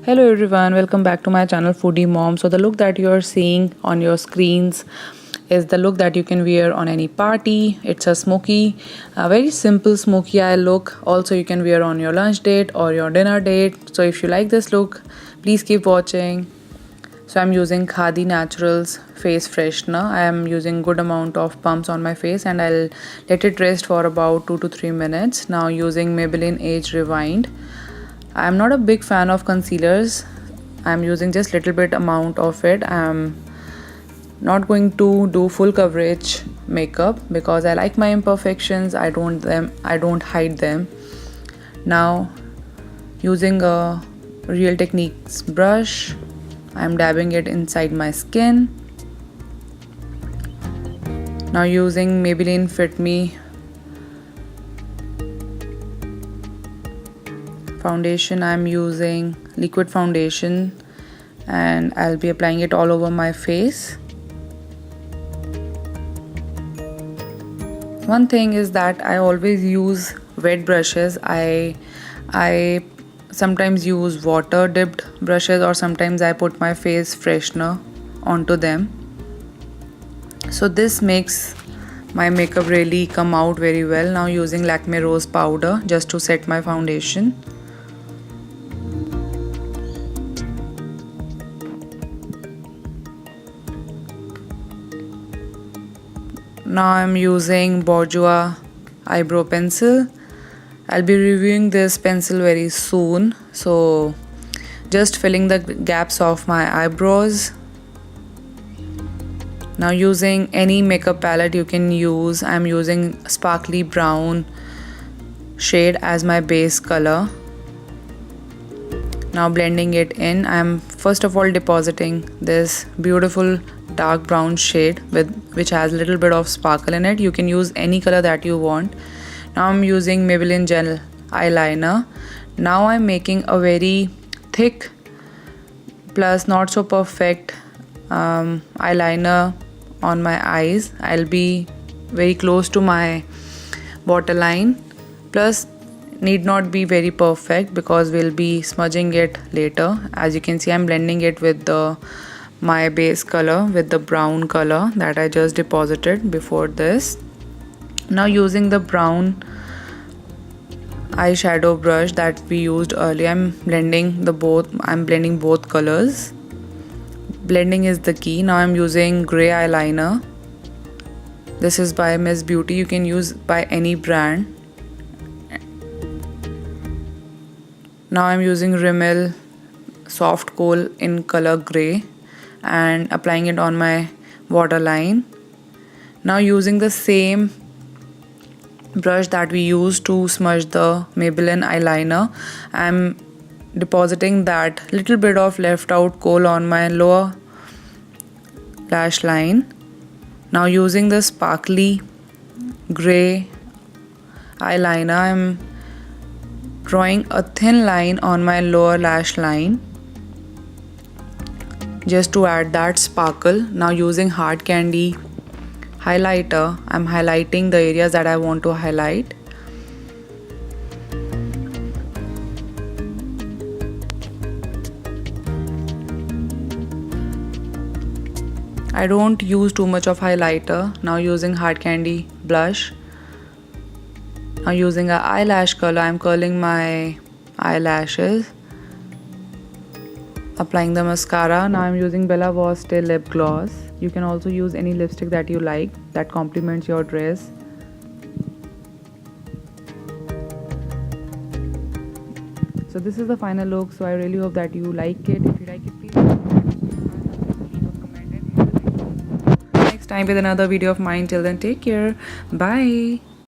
Hello everyone, welcome back to my channel Foodie Mom. So the look that you are seeing on your screens is the look that you can wear on any party. It's a smoky, a very simple smoky eye look. Also you can wear on your lunch date or your dinner date. So if you like this look, please keep watching. So I'm using Khadi Naturals face freshener. I am using good amount of pumps on my face and I'll let it rest for about 2 to 3 minutes. Now using Maybelline Age Rewind. I'm not a big fan of concealers. I'm using just little bit amount of it. I'm not going to do full coverage makeup because I like my imperfections. I don't hide them. Now using a Real Techniques brush, I'm dabbing it inside my skin. Now using Maybelline Fit Me foundation, I'm using liquid foundation and I'll be applying it all over my face. One thing is that I always use wet brushes. I sometimes use water dipped brushes or sometimes I put my face freshener onto them. So this makes my makeup really come out very well. Now using Lakme Rose powder just to set my foundation. Now I'm using Bourjois eyebrow pencil. I'll be reviewing this pencil very soon. So just filling the gaps of my eyebrows. Now using any makeup palette you can use. I'm using sparkly brown shade as my base color. Now blending it in. I'm first of all depositing this beautiful dark brown shade which has a little bit of sparkle in it. You can use any color that you want. Now I'm using Maybelline gel eyeliner. Now I'm making a very thick plus not so perfect eyeliner on my eyes. I'll be very close to my waterline, plus need not be very perfect because we'll be smudging it later. As you can see, I'm blending it with my base color with the brown color that I just deposited before this. Now using the brown eyeshadow brush that we used earlier, I'm blending both colors. Blending is the key. Now I'm using gray eyeliner. This is by Miss Beauty. You can use by any brand. Now I'm using Rimmel soft kohl in color gray and applying it on my waterline. Now using the same brush that we used to smudge the Maybelline eyeliner, I'm depositing that little bit of left out kohl on my lower lash line. Now using the sparkly gray eyeliner, I'm drawing a thin line on my lower lash line just to add that sparkle. Now using hard candy highlighter, I'm highlighting the areas that I want to highlight. I don't use too much of highlighter. Now using hard candy blush. Now using an eyelash curler, I'm curling my eyelashes. Applying the mascara. Now I'm using Bella Was Still lip gloss. You can also use any lipstick that you like that complements your dress. So this is the final look. So I really hope that you like it. If you like it, please leave a comment and next time with another video of mine. Till then, take care. Bye.